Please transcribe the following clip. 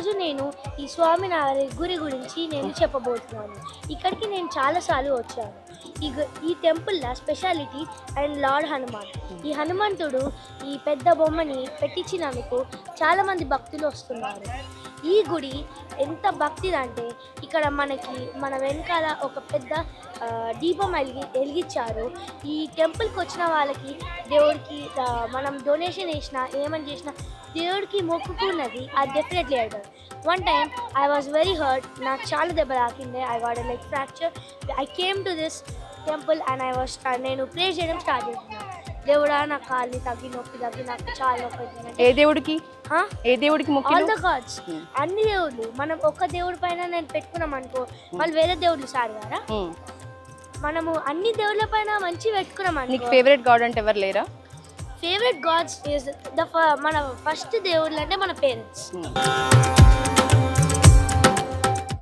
ఈరోజు నేను ఈ స్వామివారి గురి గురించి నేను చెప్పబోతున్నాను. ఇక్కడికి నేను చాలాసార్లు వచ్చాను. ఈ టెంపుల్లో స్పెషాలిటీ అండ్ లార్డ్ హనుమాన్. ఈ హనుమంతుడు ఈ పెద్ద బొమ్మని పెట్టించినందుకు చాలామంది భక్తులు వస్తున్నారు. ఈ గుడి ఎంత భక్తిదంటే ఇక్కడ మన వెనకాల ఒక పెద్ద దీపం వెలిగించారు. ఈ టెంపుల్కి వచ్చిన వాళ్ళకి దేవుడికి మనం డొనేషన్ వేసినా ఏమని చేసినా దేవుడికి మొక్కుకున్నది అది డెఫినెట్లీ అవుతుంది. One time I was very hurt. నాకు చాలా దెబ్బ తాకింది. I got a leg fracture. I came to this temple and నేను ప్రే చేయడం స్టార్ట్ చేస్తున్నాను. దేవుడా నా కాళ్ళని నొప్పి తగ్గి నాకు చాలా నొప్పి. ఏ దేవుడికి మొక్కి? ఆల్ ద గాడ్స్, అన్ని దేవుళ్ళు. మనం ఒక్క దేవుడి పైన నేను పెట్టుకున్నాం అనుకో, వాళ్ళు వేరే దేవుళ్ళు సార్ కదా. మనము అన్ని దేవుళ్ళ పైన మంచి పెట్టుకున్నాం అనుకో. నీకు ఫేవరెట్ గాడ్ అంటే ఎవరు లేరా? ఫేవరెట్ గాడ్స్ ఇస్ మన ఫస్ట్ దేవుళ్ళు అంటే మన పేరెంట్స్.